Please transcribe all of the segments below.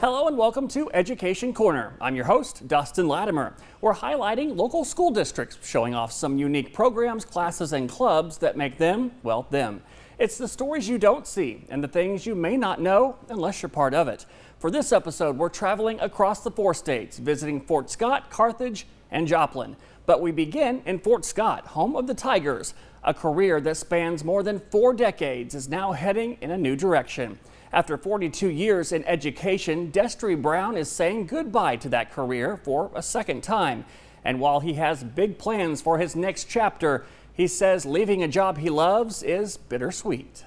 Hello and welcome to Education Corner. I'm your host, Dustin Latimer. We're highlighting local school districts, showing off some unique programs, classes, and clubs that make them, well, them. It's the stories you don't see and the things you may not know unless you're part of it. For this episode, we're traveling across the 4 states, visiting Fort Scott, Carthage, and Joplin. But we begin in Fort Scott, home of the Tigers. A career that spans more than 4 decades is now heading in a new direction. After 42 years in education, Destry Brown is saying goodbye to that career for a second time. And while he has big plans for his next chapter, he says leaving a job he loves is bittersweet.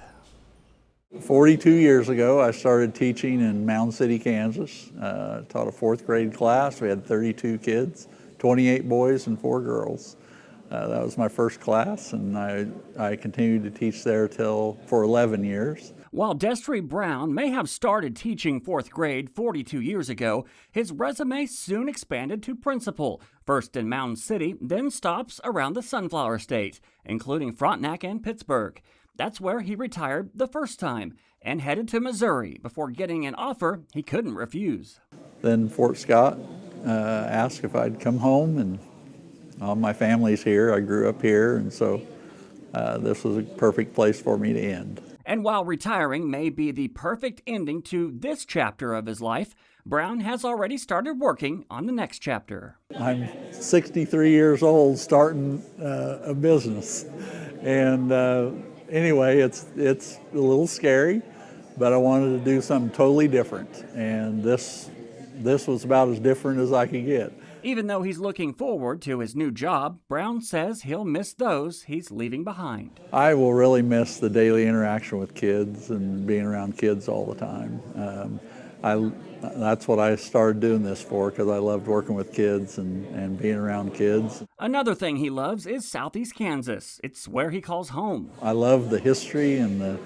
42 years ago, I started teaching in Mound City, Kansas. Taught a 4th grade class. We had 32 kids, 28 boys and 4 girls. That was my first class, and I continued to teach there for 11 years. While Destry Brown may have started teaching 4th grade 42 years ago, his resume soon expanded to principal, first in Mound City, then stops around the Sunflower State, including Frontenac and Pittsburgh. That's where he retired the first time and headed to Missouri before getting an offer he couldn't refuse. Then Fort Scott asked if I'd come home, and all my family's here. I grew up here, and so this was a perfect place for me to end. And while retiring may be the perfect ending to this chapter of his life, Brown has already started working on the next chapter. I'm 63 years old starting a business. And anyway, it's a little scary, but I wanted to do something totally different. And this was about as different as I could get. Even though he's looking forward to his new job, Brown says he'll miss those he's leaving behind. I will really miss the daily interaction with kids and being around kids all the time. That's what I started doing this for, because I loved working with kids and being around kids. Another thing he loves is Southeast Kansas. It's where he calls home. I love the history and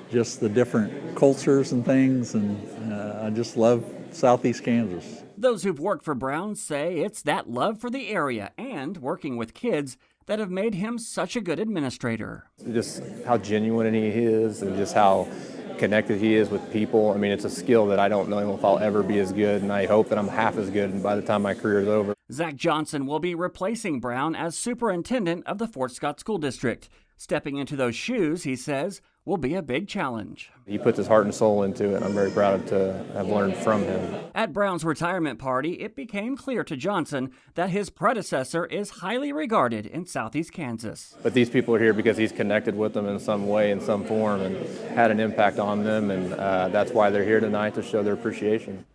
just the different cultures and things, and I just love Southeast Kansas. Those who've worked for Brown say it's that love for the area and working with kids that have made him such a good administrator. Just how genuine he is and just how connected he is with people. I mean, it's a skill that I don't know if I'll ever be as good, and I hope that I'm half as good by the time my career is over. Zach Johnson will be replacing Brown as superintendent of the Fort Scott School District. Stepping into those shoes, he says, will be a big challenge. He puts his heart and soul into it, and I'm very proud to have learned from him. At Brown's retirement party, it became clear to Johnson that his predecessor is highly regarded in Southeast Kansas. But these people are here because he's connected with them in some way, in some form, and had an impact on them, and that's why they're here tonight, to show their appreciation.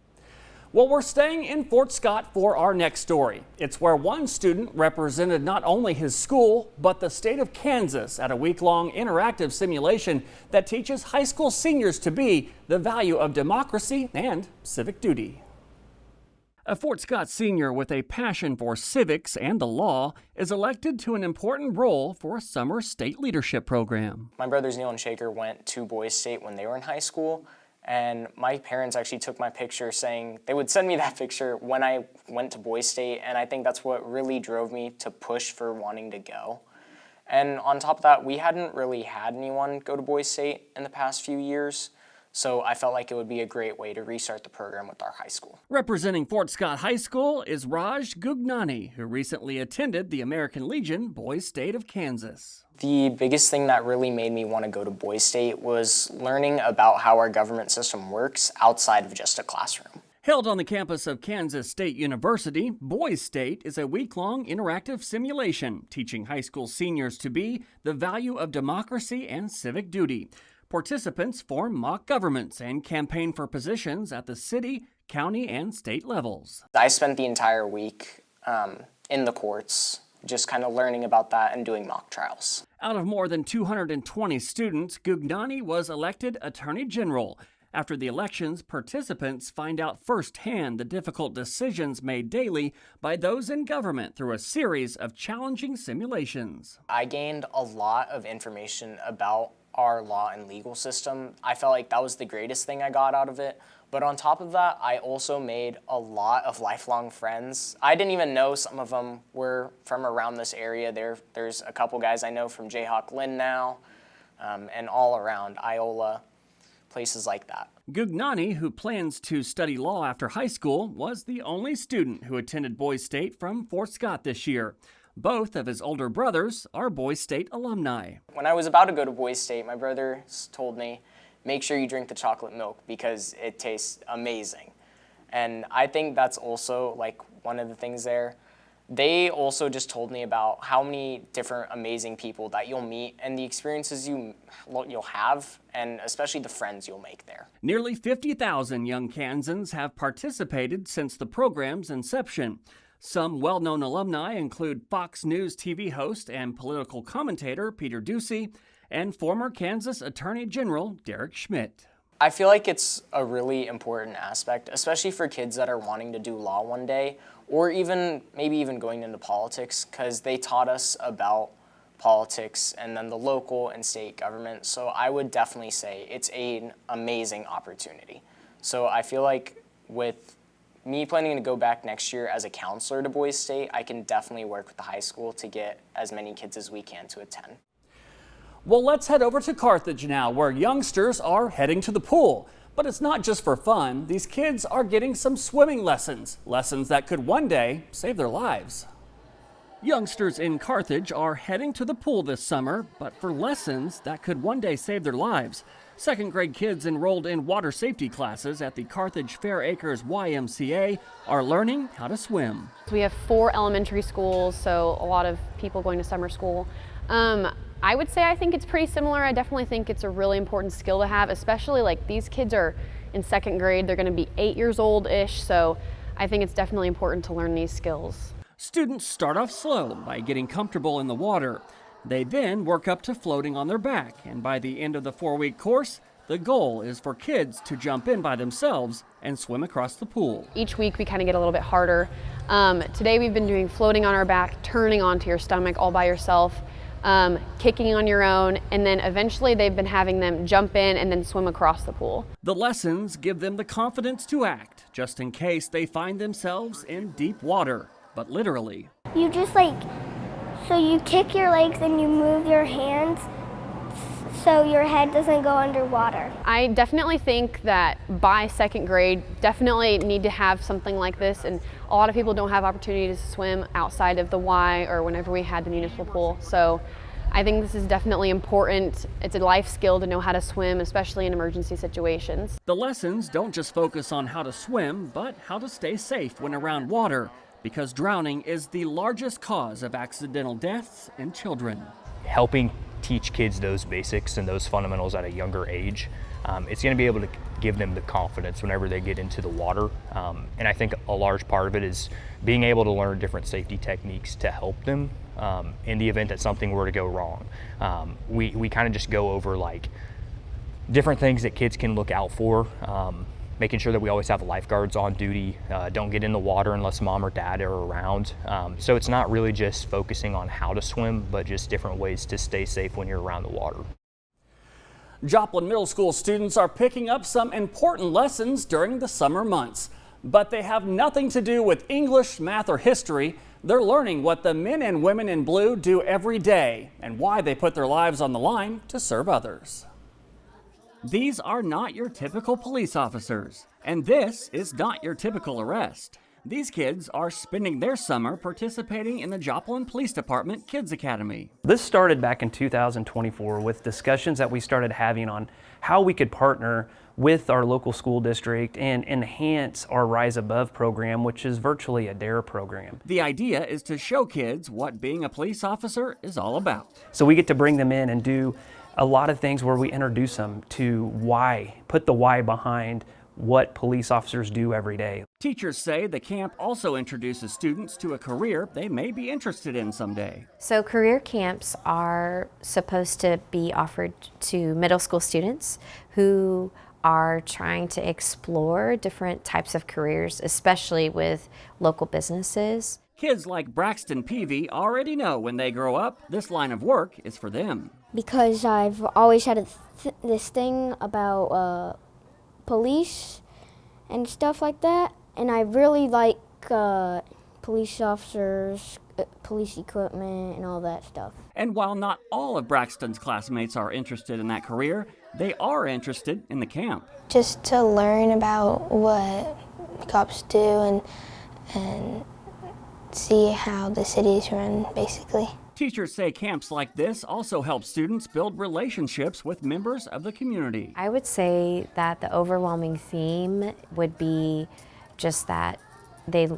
Well, we're staying in Fort Scott for our next story. It's where one student represented not only his school, but the state of Kansas at a week-long interactive simulation that teaches high school seniors to be the value of democracy and civic duty. A Fort Scott senior with a passion for civics and the law is elected to an important role for a summer state leadership program. My brothers Neil and Shaker went to Boys State when they were in high school. And my parents actually took my picture, saying they would send me that picture when I went to Boys State, and I think that's what really drove me to push for wanting to go. And on top of that, we hadn't really had anyone go to Boys State in the past few years, so I felt like it would be a great way to restart the program with our high school. Representing Fort Scott High School is Raj Gugnani, who recently attended the American Legion Boys State of Kansas. The biggest thing that really made me want to go to Boys State was learning about how our government system works outside of just a classroom. Held on the campus of Kansas State University, Boys State is a week-long interactive simulation teaching high school seniors to be the value of democracy and civic duty. Participants form mock governments and campaign for positions at the city, county, and state levels. I spent the entire week in the courts, just kind of learning about that and doing mock trials. Out of more than 220 students, Gugnani was elected Attorney General. After the elections, participants find out firsthand the difficult decisions made daily by those in government through a series of challenging simulations. I gained a lot of information about our law and legal system. I felt like that was the greatest thing I got out of it. But on top of that, I also made a lot of lifelong friends. I didn't even know some of them were from around this area. There's a couple guys I know from Jayhawk Lynn now, and all around Iola. places like that. Gugnani, who plans to study law after high school, was the only student who attended Boys State from Fort Scott this year. Both of his older brothers are Boys State alumni. When I was about to go to Boys State, my brother told me, make sure you drink the chocolate milk because it tastes amazing. And I think that's also like one of the things there. They also just told me about how many different amazing people that you'll meet and the experiences you'll have, and especially the friends you'll make there. Nearly 50,000 young Kansans have participated since the program's inception. Some well-known alumni include Fox News TV host and political commentator Peter Doocy and former Kansas Attorney General Derek Schmidt. I feel like it's a really important aspect, especially for kids that are wanting to do law one day, or maybe even going into politics, because they taught us about politics and then the local and state government. So I would definitely say it's an amazing opportunity. So I feel like with me planning to go back next year as a counselor to Boys State, I can definitely work with the high school to get as many kids as we can to attend. Well, let's head over to Carthage now, where youngsters are heading to the pool. But it's not just for fun. These kids are getting some swimming lessons that could one day save their lives. Youngsters in Carthage are heading to the pool this summer, but for lessons that could one day save their lives. Second grade kids enrolled in water safety classes at the Carthage Fair Acres YMCA are learning how to swim. We have 4 elementary schools, so a lot of people going to summer school. I would say I think it's pretty similar. I definitely think it's a really important skill to have, especially like these kids are in second grade. They're going to be 8 years old-ish, so I think it's definitely important to learn these skills. Students start off slow by getting comfortable in the water. They then work up to floating on their back, and by the end of the 4-week course, the goal is for kids to jump in by themselves and swim across the pool. Each week we kind of get a little bit harder. Today we've been doing floating on our back, turning onto your stomach all by yourself, kicking on your own, and then eventually they've been having them jump in and then swim across the pool. The lessons give them the confidence to act, just in case they find themselves in deep water, but literally. You just so you kick your legs and you move your hands so your head doesn't go underwater. I definitely think that by second grade, definitely need to have something like this, and a lot of people don't have opportunities to swim outside of the Y or whenever we had the municipal pool. So I think this is definitely important. It's a life skill to know how to swim, especially in emergency situations. The lessons don't just focus on how to swim, but how to stay safe when around water, because drowning is the largest cause of accidental deaths in children. Helping teach kids those basics and those fundamentals at a younger age, it's going to be able to give them the confidence whenever they get into the water. And I think a large part of it is being able to learn different safety techniques to help them in the event that something were to go wrong. We kind of just go over like different things that kids can look out for, making sure that we always have lifeguards on duty, don't get in the water unless mom or dad are around. So it's not really just focusing on how to swim, but just different ways to stay safe when you're around the water. Joplin Middle School students are picking up some important lessons during the summer months, but they have nothing to do with English, math, or history. They're learning what the men and women in blue do every day and why they put their lives on the line to serve others. These are not your typical police officers, and this is not your typical arrest. These kids are spending their summer participating in the Joplin Police Department Kids Academy. This started back in 2024 with discussions that we started having on how we could partner with our local school district and enhance our Rise Above program, which is virtually a DARE program. The idea is to show kids what being a police officer is all about. So we get to bring them in and do a lot of things where we introduce them to why, put the why behind what police officers do every day. Teachers say the camp also introduces students to a career they may be interested in someday. So career camps are supposed to be offered to middle school students who are trying to explore different types of careers, especially with local businesses. Kids like Braxton Peavy already know when they grow up, this line of work is for them. Because I've always had this thing about police and stuff like that, and I really like police officers, police equipment, and all that stuff. And while not all of Braxton's classmates are interested in that career, They are interested in the camp. Just to learn about what cops do and see how the city is run, basically. Teachers say camps like this also help students build relationships with members of the community. I would say that the overwhelming theme would be just that they,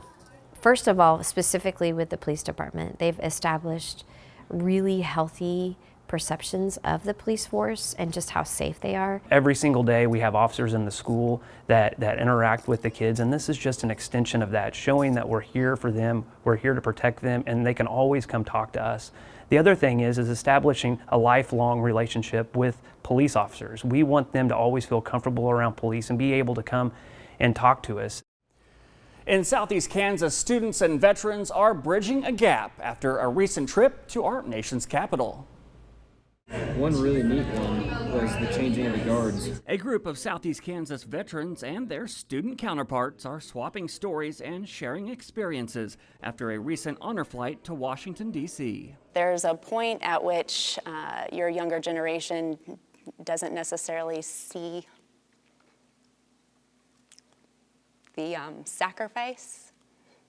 first of all, specifically with the police department, they've established really healthy perceptions of the police force and just how safe they are. Every single day we have officers in the school that interact with the kids, and this is just an extension of that, showing that we're here for them, we're here to protect them, and they can always come talk to us. The other thing is establishing a lifelong relationship with police officers. We want them to always feel comfortable around police and be able to come and talk to us. In Southeast Kansas, students and veterans are bridging a gap after a recent trip to our nation's capital. One really neat one was the changing of the guards. A group of Southeast Kansas veterans and their student counterparts are swapping stories and sharing experiences after a recent honor flight to Washington, D.C. There's a point at which your younger generation doesn't necessarily see the sacrifice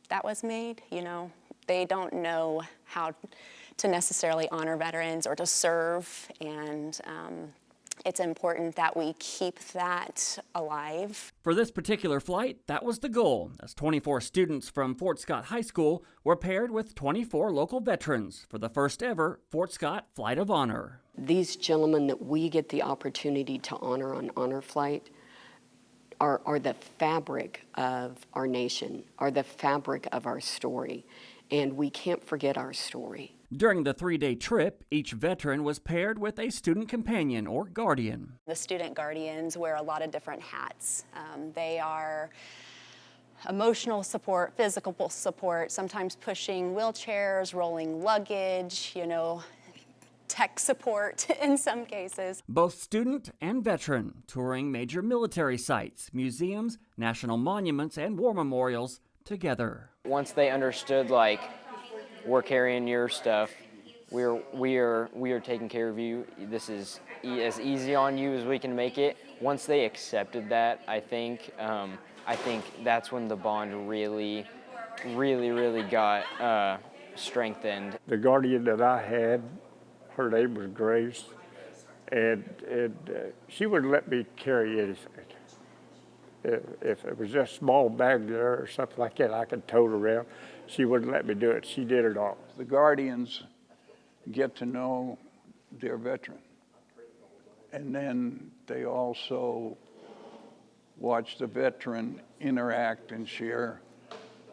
that was made. You know, they don't know how to necessarily honor veterans or to serve, and it's important that we keep that alive. For this particular flight, that was the goal, as 24 students from Fort Scott High School were paired with 24 local veterans for the first ever Fort Scott Flight of Honor. These gentlemen that we get the opportunity to honor on Honor Flight are the fabric of our nation, are the fabric of our story, and we can't forget our story. During the 3-day trip, each veteran was paired with a student companion or guardian. The student guardians wear a lot of different hats. They are emotional support, physical support, sometimes pushing wheelchairs, rolling luggage, you know, tech support in some cases. Both student and veteran, touring major military sites, museums, national monuments, and war memorials together. Once they understood, like, we're carrying your stuff, we are taking care of you, this is as easy on you as we can make it. Once they accepted that, I think that's when the bond really got strengthened. The guardian that I had, her name was Grace, and she wouldn't let me carry anything. If it was just a small bag there or something like that, I could tote around. She wouldn't let me do it. She did it all. The guardians get to know their veteran, and then they also watch the veteran interact and share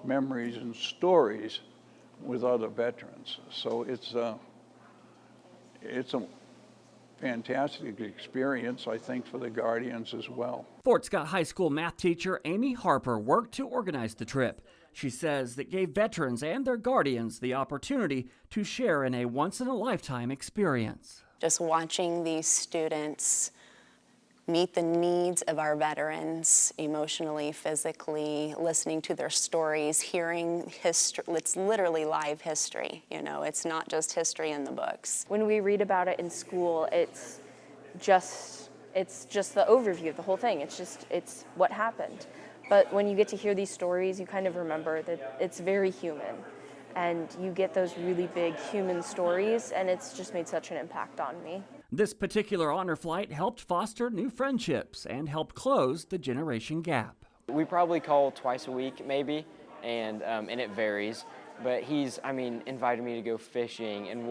memories and stories with other veterans. So it's a fantastic experience, I think, for the guardians as well. Fort Scott High School math teacher Amy Harper worked to organize the trip. She says that gave veterans and their guardians the opportunity to share in a once-in-a-lifetime experience. Just watching these students meet the needs of our veterans emotionally, physically, listening to their stories, hearing history. It's literally live history, you know, it's not just history in the books. When we read about it in school, it's just the overview of the whole thing. It's what happened. But when you get to hear these stories, you kind of remember that it's very human. And you get those really big human stories, and it's just made such an impact on me. This particular honor flight helped foster new friendships and helped close the generation gap. We probably call twice a week, maybe, and it varies. But he's, invited me to go fishing, and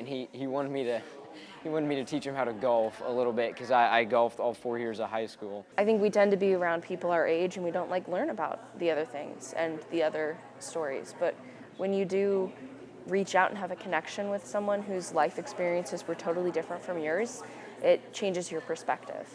he wanted me to teach him how to golf a little bit, because I golfed all 4 years of high school. I think we tend to be around people our age, and we don't learn about the other things and the other stories. But when you do reach out and have a connection with someone whose life experiences were totally different from yours, it changes your perspective.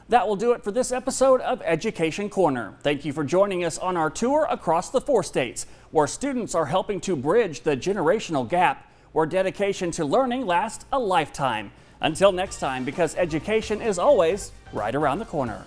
That will do it for this episode of Education Corner. Thank you for joining us on our tour across the 4 states, where students are helping to bridge the generational gap, where dedication to learning lasts a lifetime. Until next time, because education is always right around the corner.